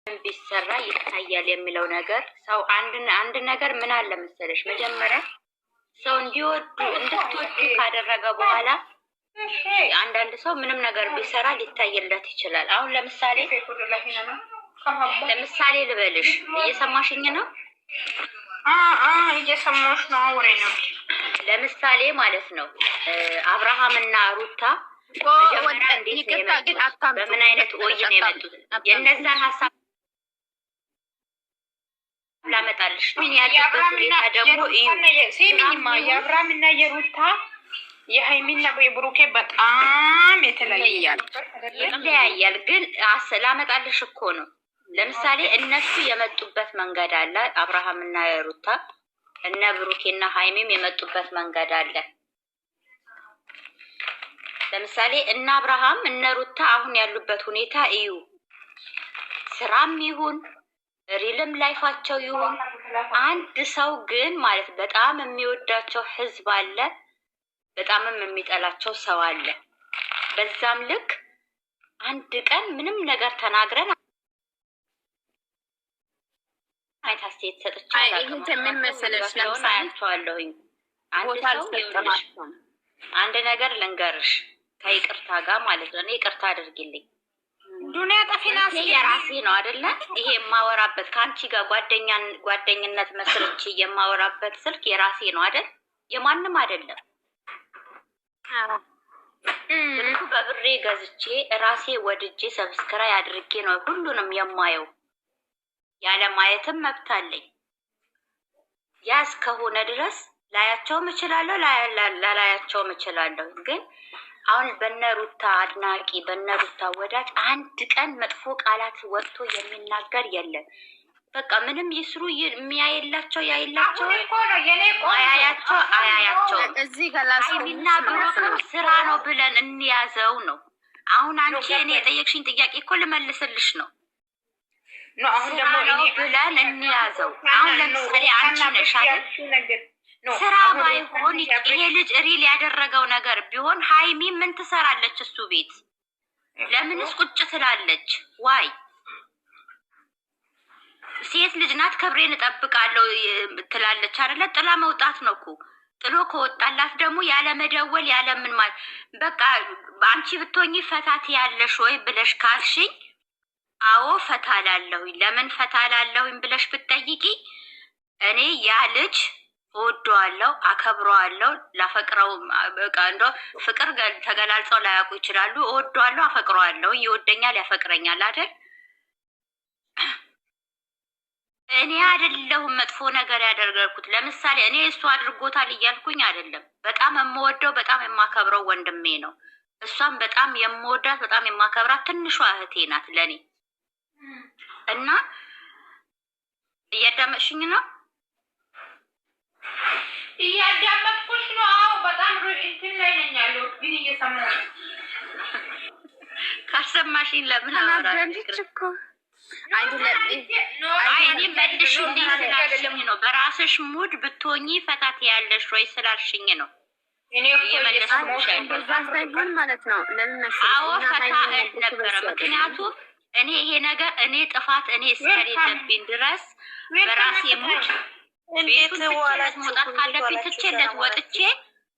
ቢሰራ ይታያል የሚለው ነገር ሰው አንድ ነገር ምን አለ መሰለሽ መጀመሪያ ሰው እንድትወዱ ካደረገ በኋላ አንዳንድ ሰው ምንም ነገር ቢሰራ ሊታይለት ይችላል። አሁን ለምሳሌ ልበልሽ እየሰማሽኝ ነው? እየሰማሽ ነው? አውሬ ነው። ለምሳሌ ማለት ነው አብርሃም እና ሩታ በምን አይነት ወይ ነው የመጡት? የነዛን ሀሳብ ላመጣልሽ ምን ያለበት ሁኔታ ደግሞ ሲሚማ የአብርሃም እና የሩታ የሃይሚና የብሩኬ በጣም ይለያያል። ግን ላመጣልሽ እኮ ነው። ለምሳሌ እነሱ የመጡበት መንገድ አለ። አብርሃም እና ሩታ እነ ብሩኬና ሃይሚም የመጡበት መንገድ አለ። ለምሳሌ እነ አብርሃም እነ ሩታ አሁን ያሉበት ሁኔታ እዩ። ስራም ይሁን ሪልም ላይፋቸው ይሁን አንድ ሰው ግን ማለት በጣም የሚወዳቸው ህዝብ አለ፣ በጣምም የሚጠላቸው ሰው አለ። በዛም ልክ አንድ ቀን ምንም ነገር ተናግረን አይታ ስቴት ሰጥቻ ምን መሰለሽ ለምሳሌ አንድ ነገር ልንገርሽ ከይቅርታ ጋር ማለት ነው። ይቅርታ አድርጊልኝ። ዱንያ ጠፊናስ የራሴ ነው አይደለ? ይሄ የማወራበት ከአንቺ ጋር ጓደኝነት መስርቼ የማወራበት ስልክ የራሴ ነው አይደል? የማንም አይደለም። ስልኩ በብሬ ገዝቼ ራሴ ወድጄ ሰብስክራይብ አድርጌ ነው ሁሉንም የማየው። ያለ ማየትም መብት አለኝ። ያስ ከሆነ ድረስ ላያቸውም እችላለሁ፣ ላላያቸውም እችላለሁ። ግን አሁን በነሩታ አድናቂ በነሩታ ወዳጅ አንድ ቀን መጥፎ ቃላት ወጥቶ የሚናገር የለም። በቃ ምንም ይስሩ የሚያየላቸው ያይላቸው አያያቸው። እዚህ ጋላስ ሃይሚና ብሩክም ስራ ነው ብለን እንያዘው ነው። አሁን አንቺ እኔ የጠየቅሽኝ ጥያቄ እኮ ልመልስልሽ ነው። አሁን ደግሞ እኔ ብለን እንያዘው። አሁን ለምሳሌ አንቺ ነሽ አይደል ስራ ባይሆን ይሄ ልጅ ሪል ያደረገው ነገር ቢሆን ሃይሚ ምን ትሰራለች እሱ ቤት? ለምንስ ቁጭ ትላለች? ዋይ ሴት ልጅ ናት፣ ክብሬን እጠብቃለሁ ትላለች አይደለ? ጥላ መውጣት ነው እኮ። ጥሎ ከወጣላት ደግሞ ያለ መደወል ያለ ምን ማለት በቃ አንቺ ብትሆኚ ፈታት ያለሽ ወይ ብለሽ ካልሽኝ አዎ ፈታላለሁኝ። ለምን ፈታላለሁኝ ብለሽ ብትጠይቂ እኔ ያ ልጅ እወደዋለሁ፣ አከብረዋለሁ፣ ላፈቅረው በቃ እንዶ ፍቅር ተገላልጸው ላያውቁ ይችላሉ። እወደዋለሁ፣ አፈቅረዋለሁ፣ ይወደኛል፣ ያፈቅረኛል አይደል? እኔ አይደለሁም መጥፎ ነገር ያደረግኩት። ለምሳሌ እኔ እሱ አድርጎታል እያልኩኝ አይደለም። በጣም የምወደው በጣም የማከብረው ወንድሜ ነው። እሷም በጣም የምወዳት በጣም የማከብራት ትንሿ እህቴ ናት ለኔ። እና እያዳመጥሽኝ ነው? እያዳመጥኩሽ ነው። አዎ በጣም እንትን ላይ ነኝ ያለሁት፣ ግን እየሰማሁ ካሰማሽኝ ለምን አወራሽ እኮ አይኔ መልሽ እንዲስላልሽኝ ነው። በራስሽ ሙድ ብትሆኚ ፈታት ያለሽ ወይ ስላልሽኝ ነው እኔ እየመለስኩሽ ማለት ነው። ለምን አዎ ፈታ ነበረ። ምክንያቱም እኔ ይሄ ነገር እኔ ጥፋት እኔ እስከሌለብኝ ድረስ በራሴ ሙድ እንዴት ወላጅ መውጣት ካለብኝ ትቼለት ወጥቼ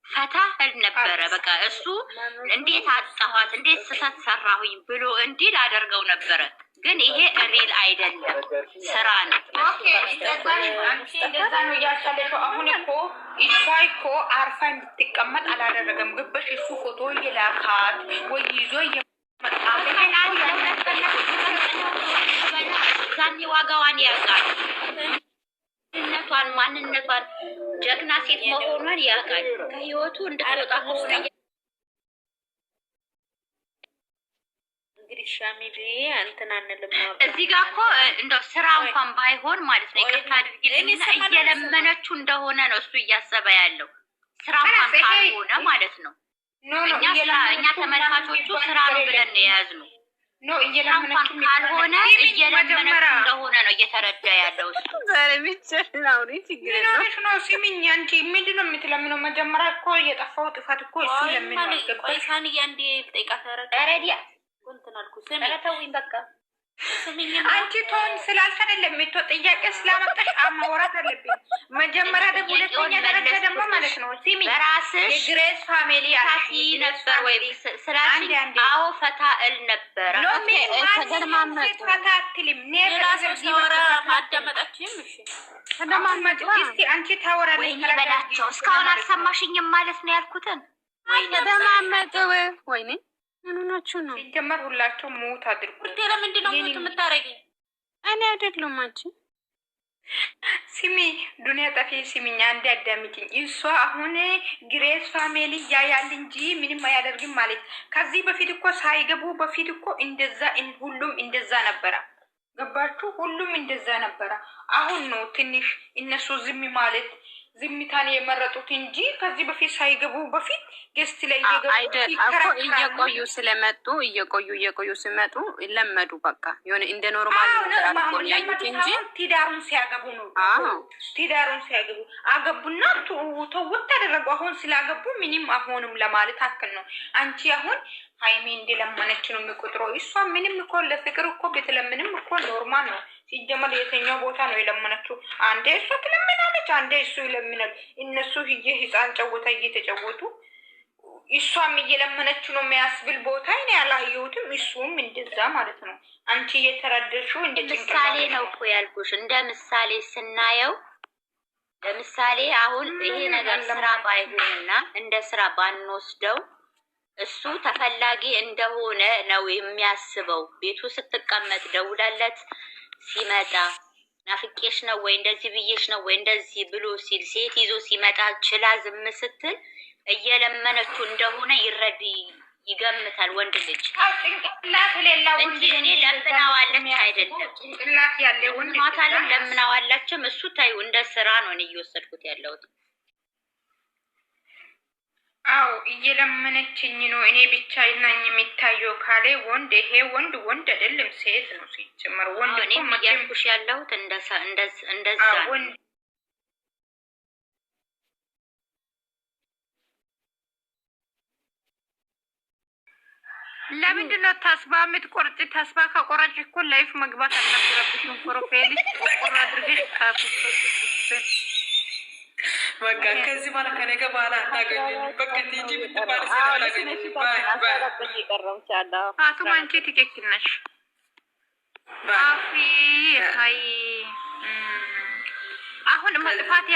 ፈታ ነበረ። በቃ እሱ እንዴት አጣኋት እንዴት ስህተት ሰራሁኝ ብሎ እንዲል አደርገው ነበረ። ግን ይሄ ሪል አይደለም፣ ስራ ነው። ኦኬ እንደዛ ነው ያሳለፈው። አሁን እኮ እሷ እኮ አርፋ እንድትቀመጥ አላደረገም። ግበሽ እሱ ፎቶ ይላካት ወይ ይዞ ዛኔ ዋጋዋን ያውቃል። ማንነቷን ጀግና ሴት መሆኗን ያውቃል። ከህይወቱ እንድትወጣ ከሆነ እንግዲህ ሻሚሊ እንትን አንልም። እዚህ ጋር እኮ እንደው ስራ እንኳን ባይሆን ማለት ነው ይቅርታ አድርጊልኝና እየለመነችው እንደሆነ ነው እሱ እያሰበ ያለው። ስራ እንኳን ካልሆነ ማለት ነው እኛ ተመልካቾቹ ስራ ነው ብለን ነው የያዝነው። ኖ እየለመነችው ካልሆነ እየለመነችው እንደሆነ ነው እየተረዳ ያለው እሱ። ዛሬ ብቻ ነው ችግር ነው። ሲሚኝ አንቺ ምንድነው የምትለምነው? መጀመሪያ እኮ የጠፋው ጥፋት እኮ እሱ ለምን ነው? ቆይሳን ያንዴ ጠይቃት አረዲያ እንትን አልኩ። ተረተውኝ በቃ አንቺ ቶን ስላልሽ አይደለም የቶ ጥያቄ ስላመጣሽ ማውራት አለብኝ። መጀመሪያ ደግሞ ሁለተኛ ደረጃ ደግሞ ማለት ነው ሲሚ በራስሽ የግሬስ ፋሚሊ ታፊ ነበር ወይ ስላልሽ? አዎ ፈታ እል ነበር። ተደማመጡ ፈታ አትልም ኔራስሽ ወራ ማዳመጣችም። እሺ ተደማመጡ። እስቲ አንቺ ታወራለሽ ከላቸው እስካሁን አልሰማሽኝም ማለት ነው ያልኩትን። ተደማመጡ ወይኔ ምን ሆናችሁ ነው? ሲጀመር ሁላችሁ ሙት አድርጉ። ለምንድን ነው ሙት የምታረጊኝ? እኔ አይደለም አንቺ ሲሚ ዱንያ ጠፊ ሲሚኛ አንዴ አዳምጪኝ። እሷ አሁን ግሬስ ፋሚሊ ያያል እንጂ ምንም አያደርግም ማለት ከዚህ በፊት እኮ ሳይገቡ በፊት እኮ እንደዛ ሁሉም እንደዛ ነበረ። ገባችሁ? ሁሉም እንደዛ ነበረ። አሁን ነው ትንሽ እነሱ ዝም ማለት ዝምታን የመረጡት እንጂ ከዚህ በፊት ሳይገቡ በፊት ገስት ላይ እየቆዩ ስለመጡ እየቆዩ ሲመጡ ለመዱ። በቃ የሆነ እንደ ኖርማል ነገር ያዩት እንጂ ትዳሩን ሲያገቡ ነው። ትዳሩን ሲያገቡ አገቡና ተውት አደረጉ። አሁን ስላገቡ ምንም አሁንም ለማለት አክል ነው። አንቺ አሁን ሃይሚ እንደለመነች ነው የሚቆጥረው። እሷ ምንም እኮ ለፍቅር እኮ ብትለምንም እኮ ኖርማል ነው። ሲጀመር የትኛው ቦታ ነው የለመነችው? አንዴ እሷ ትለምናለች፣ አንዴ እሱ ይለምናል። እነሱ ህፃን ጨዋታ እየተጫወቱ እሷም እየለመነች ነው የሚያስብል ቦታ እኔ ያላየሁትም። እሱም እንደዛ ማለት ነው። አንቺ እየተረዳሽው እንደ ምሳሌ ነው እኮ ያልኩሽ። እንደ ምሳሌ ስናየው ለምሳሌ አሁን ይሄ ነገር ስራ ባይሆንና እንደ ስራ ባንወስደው እሱ ተፈላጊ እንደሆነ ነው የሚያስበው። ቤቱ ስትቀመጥ ደውላለት ሲመጣ ናፍቄሽ ነው ወይ እንደዚህ ብዬሽ ነው ወይ እንደዚህ ብሎ ሲል ሴት ይዞ ሲመጣ ችላ ዝም ስትል እየለመነችው እንደሆነ ይገምታል ወንድ ልጅ ጭንቅላት ሌላ እንጂ እኔ ለምናዋለች አይደለም። ጭንቅላት ያለ ወንድ ማታለም ለምናዋላችም እሱ ታዩ እንደ ስራ ነው እየወሰድኩት ያለሁት። አው እየለመነችኝ ነው እኔ ብቻ ነኝ የሚታየው ካለ ወንድ ይሄ ወንድ አይደለም ሴት ነው። ሲጀመር ወንድ እኔ እያልኩሽ ያለሁት እንደዛ ወንድ ለምንድን ነው ተስፋ የምትቆርጭ? ተስፋ ከቆረጭ እኮ ላይፍ መግባት አልነበረብሽም። ፕሮፋይል ቆርቆር አድርገሽ ካፍሽ በቃ ከዚህ በኋላ ከኔ ጋር በኋላ አታገኙኝ። በቃ ቲጂ ብትባል ስለማላገኝ ፋቱማ አንቺ ትክክል ነሽ። አፊ ሀይ አሁን መጥፋት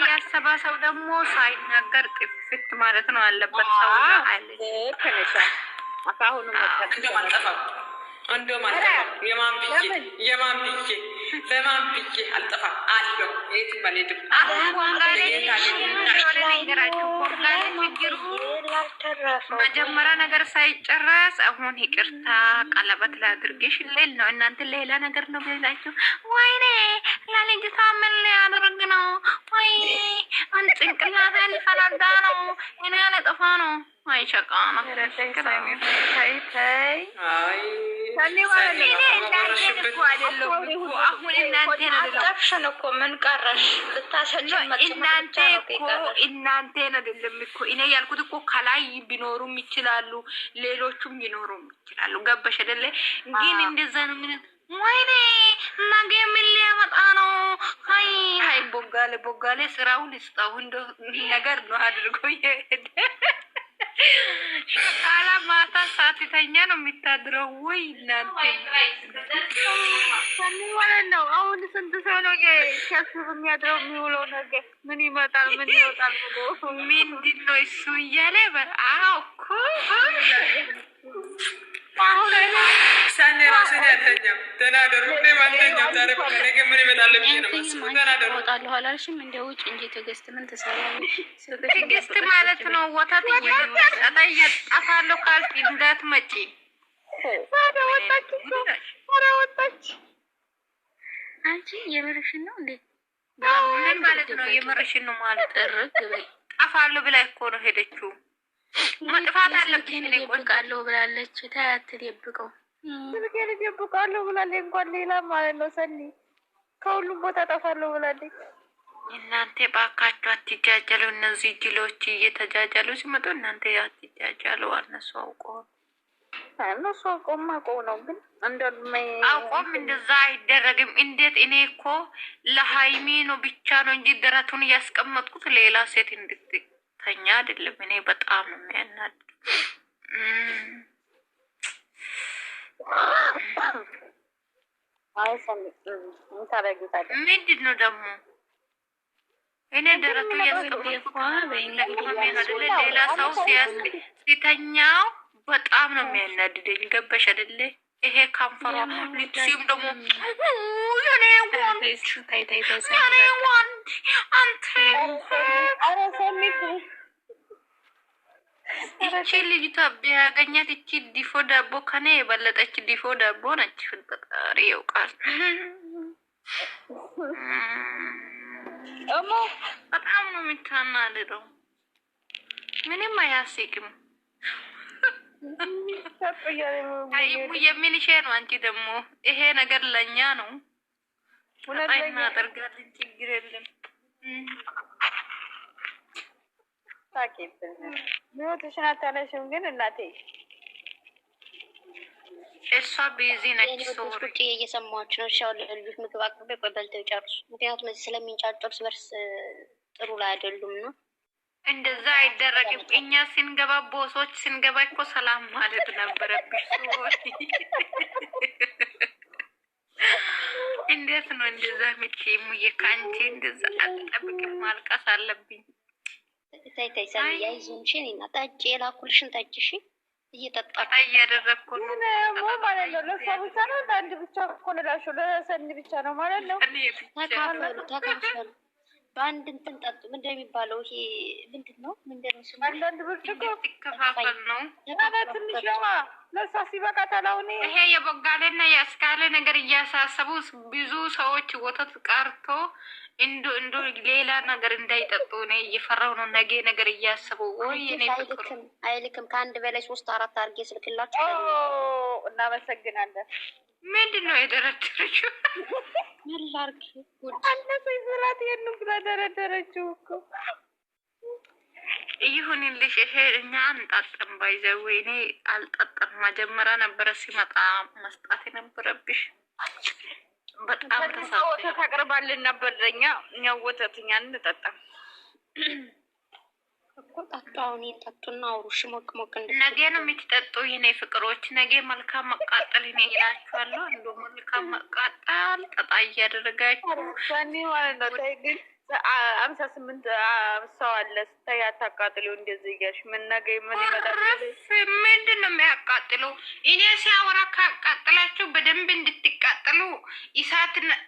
ያሰባ ሰው ደግሞ ሳይናገር ጥፍት ማለት ነው አለበት። ሰው አለ ከነሻ አሁን አልጠፋም። እንደውም አልጠፋም። የማን ብዬ ለማን ብዬ አልጠፋም አለው። የትም አልሄድም። መጀመሪያ ነገር ሳይጨረስ አሁን ይቅርታ ቀለበት ላድርግሽ ሌል ነው። እናንተ ሌላ ነገር ነው ብላችሁ ወይኔ ለልጅቷ ምን ሊያደርግ ነው? ወይ ጭንቅላት ሊፈነዳ ነው። እኔ ያለጠፋ ነው። አይቸቃ ነው አጠፍሽን እኮ ምን ቀረሽ? እናንተን አይደለም እኮ እኔ ያልኩት እኮ ከላይ ቢኖሩም ይችላሉ፣ ሌሎቹም ሊኖሩም ይችላሉ። ገባሽ አይደለ? ግን እንደዛ ነው። ምን ወይኔ ነገ ምን ሊያመጣ ነው? ሀይ ቦጋሌ ስራውን ይስጣው እንደ ነገር ነው አድርጎ ይሄድ ቃላ ማታ ሳትተኛ ነው የሚታድረው። ወይ እናንተ ማለት ነው። አሁን ስንት ሰው ነው ሲያስብ የሚያድረው የሚውለው ነገር ምን ይመጣል ምን ይወጣል ብሎ ምንድን ነው እሱ እያለ እኮ አሁን ሳኔ ራሴን ያለኛም ተናደሩ ማንተኛም ዛሬ ነገ ምን ይመጣል ብዬ ነው ማስበው። ተናደሩ እወጣለሁ አላልሽም? እንደ ውጭ እንጂ ትዕግስት ምን ትሰራለች? ትዕግስት ማለት ነው ወታት ጠፋለሁ ካልክ እንዳትመጪ። ወጣች አንቺ የምርሽን ነው እንዴ? ምን ማለት ነው የምርሽን ነው ማለት? ጥርግ በይ ጠፋለሁ ብላ እኮ ነው ሄደችው። መጥፋት አለብኝ እደብቃለሁ ብላለች። ታያት ደብቀው ስልኬን እደብቃለሁ ብላለች። እንኳን ሌላ ማለት ነው ሰኒ ከሁሉም ቦታ ጠፋለሁ ብላለች። እናንተ ባካችሁ አትጃጃሉ። እነዚህ ጅሎች እየተጃጃሉ ሲመጡ እናንተ አትጃጃሉ። እነሱ አውቀው እነሱ አቆም ነው ግን አቆም እንደዛ አይደረግም። እንዴት እኔ እኮ ለሀይሚ ነው ብቻ ነው እንጂ ደረቱን እያስቀመጥኩት ሌላ ሴት እንድትተኛ አይደለም። እኔ በጣም የሚያናድ ምንድን ነው ደግሞ እኔ ደረቱ ሌላ ሰው ሲተኛው በጣም ነው የሚያናድደኝ። ገባሽ አይደለ? ይሄ ከንፈሯ ልብሲም ደግሞ የኔ ወንድ አንተ ይቺ ልጅቷ ቢያገኛት ይቺ ዲፎ ዳቦ ከኔ የበለጠች ዲፎ ዳቦ ነች። ፈጣሪ ያውቃል። በጣም ነው የምታናድደው። ምንም አያስቅም። የሚልሽ ነው። አንቺ ደግሞ ይሄ ነገር ለእኛ ነው። እናደርጋለን፣ ችግር የለም። ሚወትሽን አታነሽም ግን እናቴ እሷ ቢዚ ነች። ቁጭ እየሰማችሁ ነው። ሻው ለልጆች ምግብ አቅርቤ ቆይ በልተው ጨርሱ። ምክንያቱም እዚህ ስለሚንጫጩ እርስ በርስ ጥሩ ላይ አይደሉም ነው። እንደዛ አይደረግም። እኛ ስንገባ ቦሶች ስንገባ እኮ ሰላም ማለት ነበረብሽ። እንዴት ነው እንደዛ ምትይሙዬ? ከአንቺ እንደዛ አልጠብቅም። ማልቀስ አለብኝ። ታይ ሰሚያ ይዞንሽን እና ጠጪ የላኩልሽን ጠጪሽ እየጠጣ እያደረግኩ ነው ማለት ነው። ለሷ ብቻ ነው ለአንድ ብቻ እኮ ነላችሁ ለሰኒ ብቻ ነው ማለት ነው። ተካፈሉ በአንድ እንትን ጠጡ። ምንድን የሚባለው ይሄ ምንድን ነው? ስሙ? አንዳንድ ብርጭቆ ሲከፋፈል ነው። ትንሽ ነዋ ለሷ ሲበቃታል። አሁን ይሄ የቦጋሌና የአስካለ ነገር እያሳሰቡ ብዙ ሰዎች ወተት ቀርቶ እንዱ ሌላ ነገር እንዳይጠጡ እኔ እየፈራሁ ነው። ነገ ነገር እያሰቡ ወይ እኔ አይልክም ከአንድ በላይ 3-4 አድርጌ ስልክላችሁ። እናመሰግናለን። ምንድን ነው የደረደረችው? ምን ላድርግ? አለፈኝ ስራት የንም ብላ ደረደረችው እኮ። ይሁንልሽ። ይሄ እኛ አንጣጥም ባይዘው እኔ አልጠጣም። መጀመሪያ ነበረ ሲመጣ መስጣት የነበረብሽ። በጣም ወተት አቅርባልን ነበር ለኛ። እኛው ወተት እኛ እንጠጣም እኮ ጠጣውን ጠጡና አውሩሽ ሞቅ ሞቅ ነገ ነው የምትጠጡ የኔ ፍቅሮች። ነገ መልካም መቃጠል እኔ እላችኋለሁ። እንደ መልካም መቃጠል ጠጣ እያደረጋችሁ ሰኒ ማለት ነው። ታይ ግን 58 ሰው አለ ስታይ አታቃጥለው እንደዚህ እያልሽ ምን ነገ ምን ይመጣል? ምንድን ነው የሚያቃጥለው? እኔ ሲያወራ ካቃጥላችሁ በደንብ እንድትቃጠሉ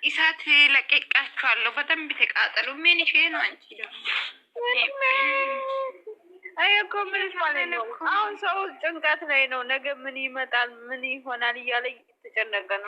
እሳት ለቀቃችኋለሁ። በደንብ ተቃጠሉ። ምን ይሄ ነው? አንቺ ደግሞ አይ እኮ ምን ማለት ነው? አሁን ሰው ጭንቀት ላይ ነው። ነገ ምን ይመጣል ምን ይሆናል እያለ እየተጨነቀ ነው።